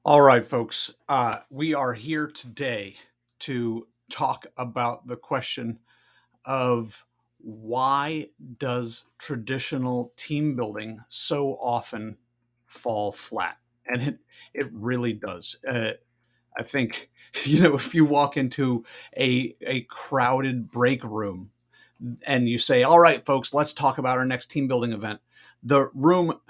All right, folks. We are here today to talk about the question of why does traditional team building so often fall flat? And it really does. I think if you walk into a crowded break room and you say, "All right, folks, let's talk about our next team building event," the room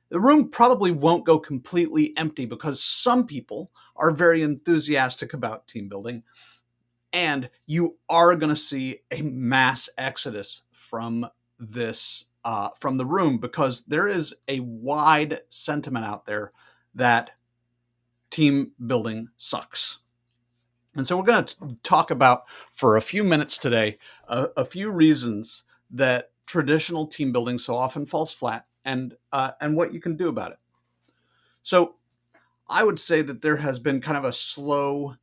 the room probably won't go completely empty because some people are very enthusiastic about team building, and you are going to see a mass exodus from this from the room because there is a wide sentiment out there that team building sucks. And so we're going to talk about for a few minutes today a few reasons that traditional team building so often falls flat and what you can do about it. So I would say that there has been kind of a slow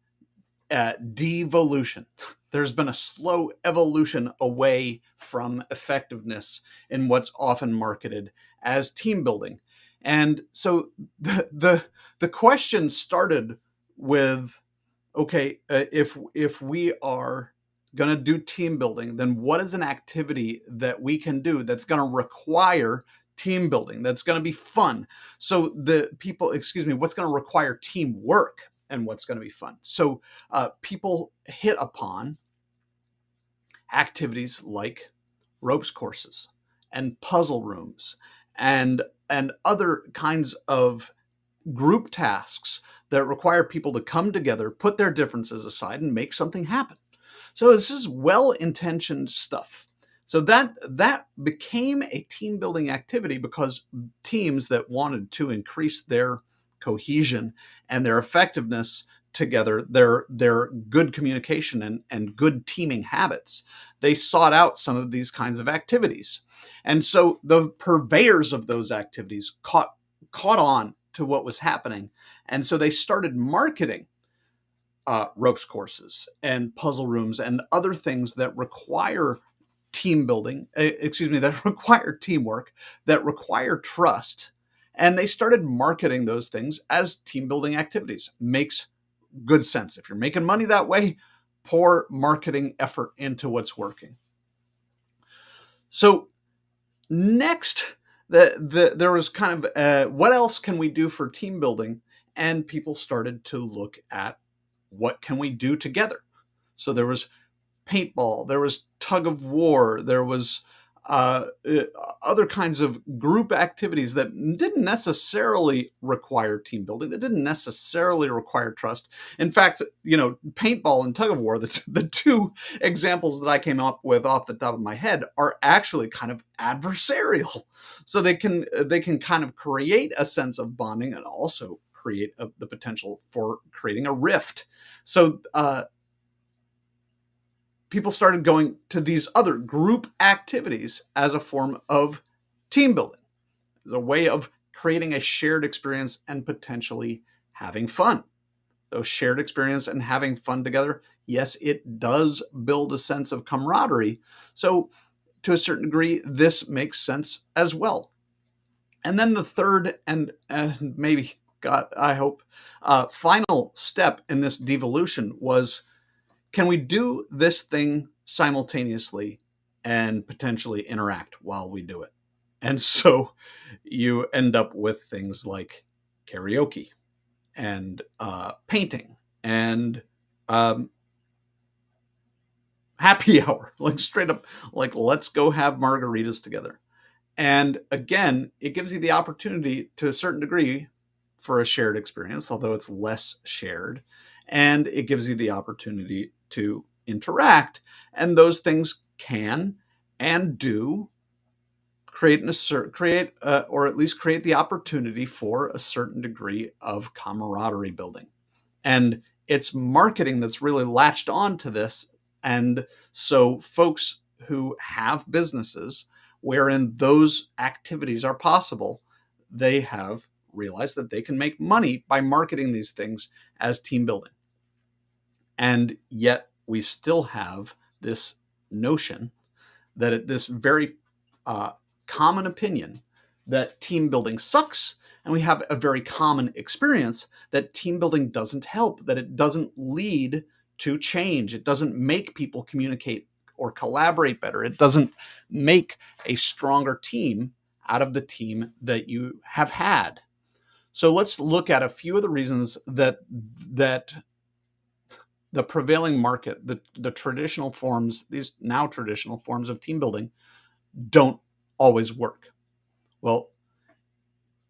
devolution. There's been a slow evolution away from effectiveness in what's often marketed as team building. And so the question started with, okay, if we are going to do team building, then what is an activity that we can do that's going to require team building, that's going to be fun? So what's going to require teamwork and what's going to be fun? So people hit upon activities like ropes courses and puzzle rooms and other kinds of group tasks that require people to come together, put their differences aside, and make something happen. So this is well-intentioned stuff. So that became a team building activity because teams that wanted to increase their cohesion and their effectiveness together, their good communication and good teaming habits, they sought out some of these kinds of activities. And so the purveyors of those activities caught on to what was happening. And so they started marketing ropes courses and puzzle rooms and other things that require team building, that require teamwork, that require trust. And they started marketing those things as team building activities. Makes good sense. If you're making money that way, pour marketing effort into what's working. So next, there was kind of what else can we do for team building? And people started to look at what can we do together. So there was paintball, there was tug of war, there was other kinds of group activities that didn't necessarily require team building, that didn't necessarily require trust. In fact, paintball and tug of war, the two examples that I came up with off the top of my head, are actually kind of adversarial. So they can kind of create a sense of bonding and also create the potential for creating a rift. So people started going to these other group activities as a form of team building, as a way of creating a shared experience and potentially having fun. So shared experience and having fun together, yes, it does build a sense of camaraderie. So to a certain degree, this makes sense as well. And then the third and maybe, God, I hope, final step in this devolution was, can we do this thing simultaneously and potentially interact while we do it? And so you end up with things like karaoke and painting and happy hour, like straight up, like let's go have margaritas together. And again, it gives you the opportunity to a certain degree for a shared experience, although it's less shared. And it gives you the opportunity to interact. And those things can and do create or at least create the opportunity for a certain degree of camaraderie building. And it's marketing that's really latched on to this. And so folks who have businesses wherein those activities are possible, they have realized that they can make money by marketing these things as team building. And yet we still have this notion that this very common opinion that team building sucks And we have a very common experience that team building doesn't help, that it doesn't lead to change. It doesn't make people communicate or collaborate better. It doesn't make a stronger team out of the team that you have had. So let's look at a few of the reasons that the prevailing market, the traditional forms, these now traditional forms of team building, don't always work. Well,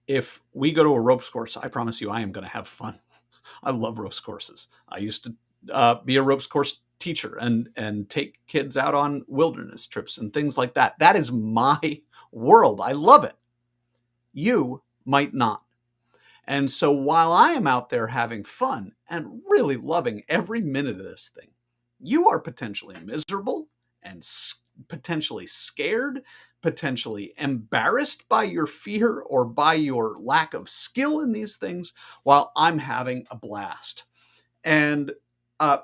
if we go to a ropes course, I promise you I am going to have fun. I love ropes courses. I used to be a ropes course teacher and take kids out on wilderness trips and things like that. That is my world. I love it. You might not. And so while I am out there having fun and really loving every minute of this thing, you are potentially miserable and potentially scared, potentially embarrassed by your fear or by your lack of skill in these things, while I'm having a blast. And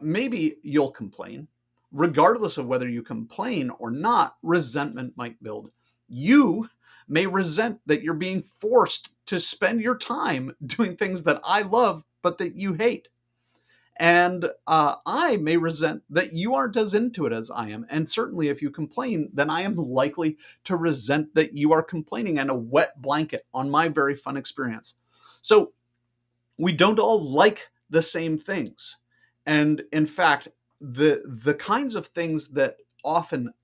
maybe you'll complain. Regardless of whether you complain or not, resentment might build. You may resent that you're being forced to spend your time doing things that I love, but that you hate. And I may resent that you aren't as into it as I am. And certainly, if you complain, then I am likely to resent that you are complaining and a wet blanket on my very fun experience. So we don't all like the same things. And in fact, the kinds of things that often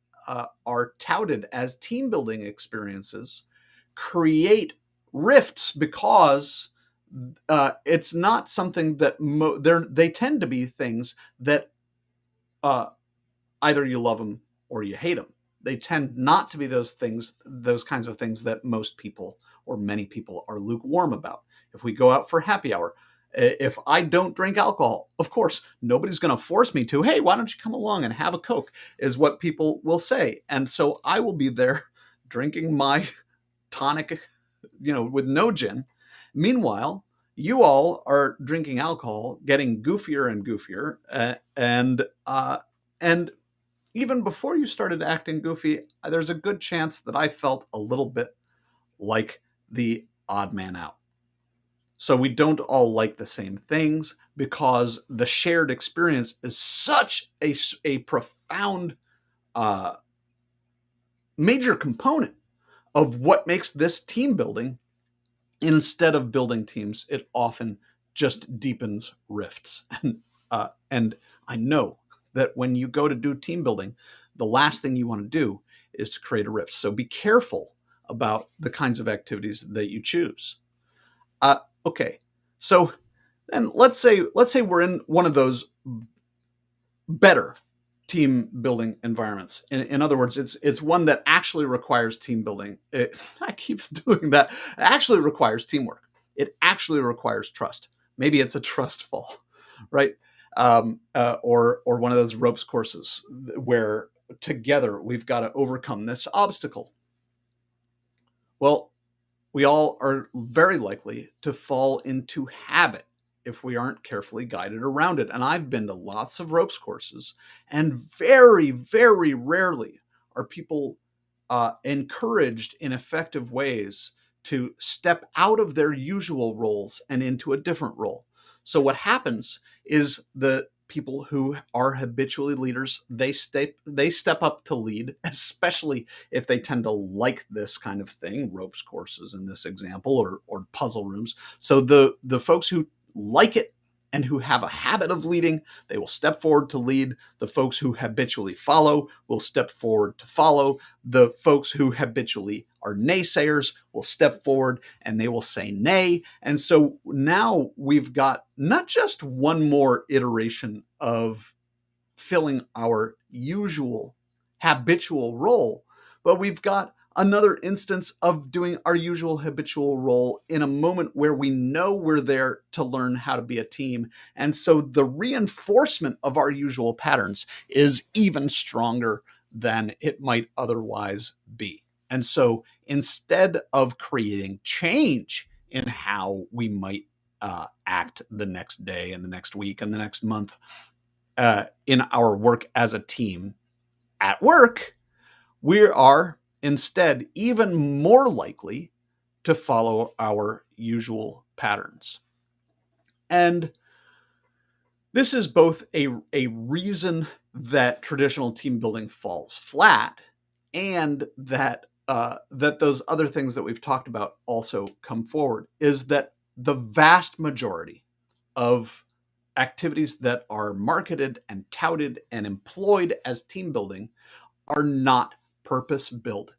are touted as team building experiences create rifts because it's not something that they tend to be things that uh, either you love them or you hate them. They tend not to be those things, those kinds of things that most people or many people are lukewarm about. If we go out for happy hour, if I don't drink alcohol, of course, nobody's going to force me to. Hey, why don't you come along and have a Coke, is what people will say. And so I will be there drinking my tonic, with no gin. Meanwhile, you all are drinking alcohol, getting goofier and goofier, and even before you started acting goofy, there's a good chance that I felt a little bit like the odd man out. So we don't all like the same things because the shared experience is such a profound uh, major component of what makes this team building. Instead of building teams, it often just deepens rifts. And I know that when you go to do team building, the last thing you want to do is to create a rift. So be careful about the kinds of activities that you choose. Okay, so then let's say we're in one of those better team building environments. In other words, it's one that actually requires team building. I keep doing that. It actually requires teamwork. It actually requires trust. Maybe it's a trust fall, right? Or one of those ropes courses where together we've got to overcome this obstacle. Well, we all are very likely to fall into habit if we aren't carefully guided around it. And I've been to lots of ropes courses, and very, very rarely are people encouraged in effective ways to step out of their usual roles and into a different role. So what happens is the people who are habitually leaders, they step up to lead, especially if they tend to like this kind of thing, ropes courses in this example, or puzzle rooms. So the folks who like it and who have a habit of leading, they will step forward to lead. The folks who habitually follow will step forward to follow. The folks who habitually are naysayers will step forward and they will say nay. And so now we've got not just one more iteration of filling our usual habitual role, but we've got another instance of doing our usual habitual role in a moment where we know we're there to learn how to be a team. And so the reinforcement of our usual patterns is even stronger than it might otherwise be. And so instead of creating change in how we might act the next day and the next week and the next month in our work as a team at work, we are instead even more likely to follow our usual patterns. And this is both a reason that traditional team building falls flat, and that that those other things that we've talked about also come forward, is that the vast majority of activities that are marketed and touted and employed as team building are not purpose built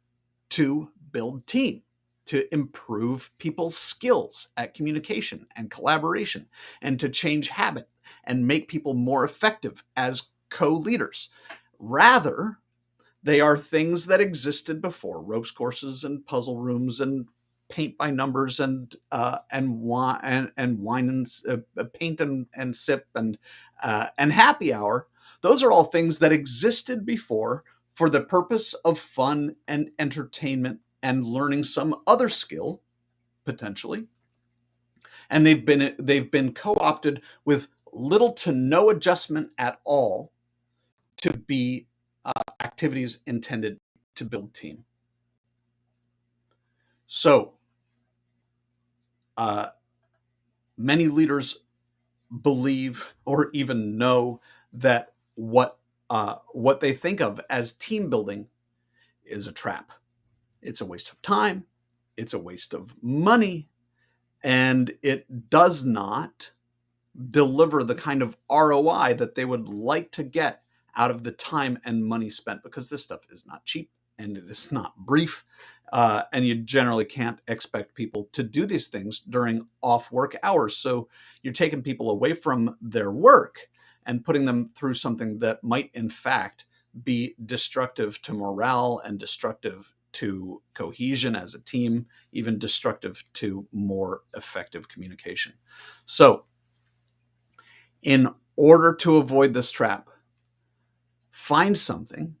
to build team, to improve people's skills at communication and collaboration, and to change habit and make people more effective as co-leaders. Rather, they are things that existed before: ropes courses and puzzle rooms and paint by numbers and wine and paint and sip and happy hour. Those are all things that existed before for the purpose of fun and entertainment and learning some other skill potentially, and they've been co-opted with little to no adjustment at all to be activities intended to build team. So many leaders believe or even know that what they think of as team building is a trap. It's a waste of time. It's a waste of money, and it does not deliver the kind of ROI that they would like to get out of the time and money spent, because this stuff is not cheap and it is not brief. And you generally can't expect people to do these things during off work hours. So you're taking people away from their work and putting them through something that might, in fact, be destructive to morale and destructive to cohesion as a team, even destructive to more effective communication. So, in order to avoid this trap, find something,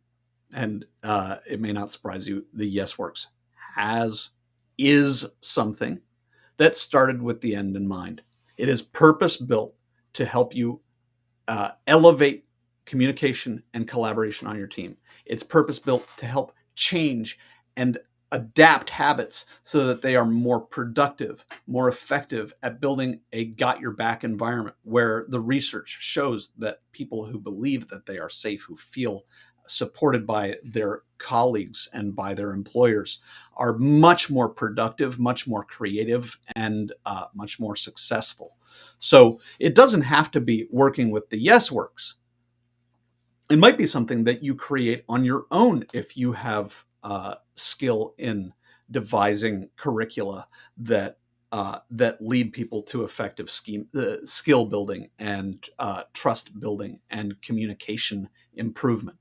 and it may not surprise you, the Yes Works is something that started with the end in mind. It is purpose built to help you elevate communication and collaboration on your team. It's purpose built to help change and adapt habits so that they are more productive, more effective at building a got your back environment where the research shows that people who believe that they are safe, who feel supported by their colleagues and by their employers, are much more productive, much more creative, and much more successful. So it doesn't have to be working with the Yes Works. It might be something that you create on your own if you have skill in devising curricula that lead people to effective skill building and trust building and communication improvement.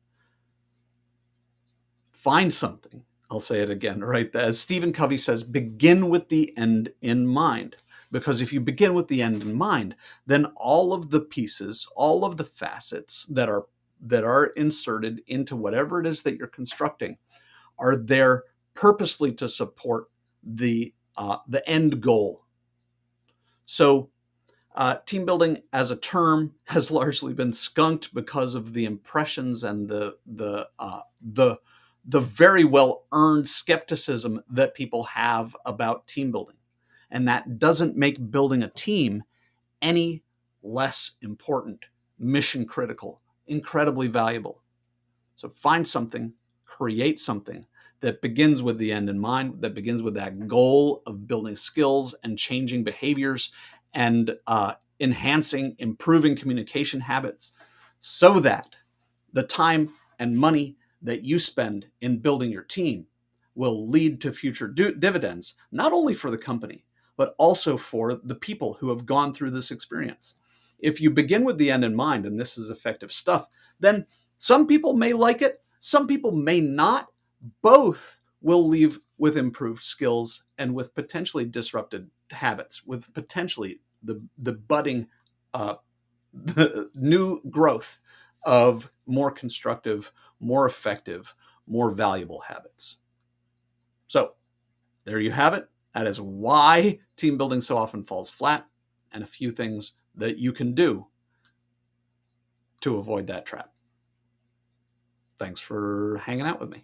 Find something. I'll say it again, right? As Stephen Covey says, begin with the end in mind. Because if you begin with the end in mind, then all of the pieces, all of the facets that are inserted into whatever it is that you're constructing are there purposely to support the end goal. So team building as a term has largely been skunked because of the impressions and the very well earned skepticism that people have about team building. And that doesn't make building a team any less important, mission critical, incredibly valuable. So find something, create something that begins with the end in mind, that begins with that goal of building skills and changing behaviors and enhancing, improving communication habits, so that the time and money that you spend in building your team will lead to future dividends, not only for the company, but also for the people who have gone through this experience. If you begin with the end in mind, and this is effective stuff, then some people may like it, some people may not. Both will leave with improved skills and with potentially disrupted habits, with potentially the budding, the new growth of more constructive, more effective, more valuable habits. So there you have it. That is why team building so often falls flat, and a few things that you can do to avoid that trap. Thanks for hanging out with me.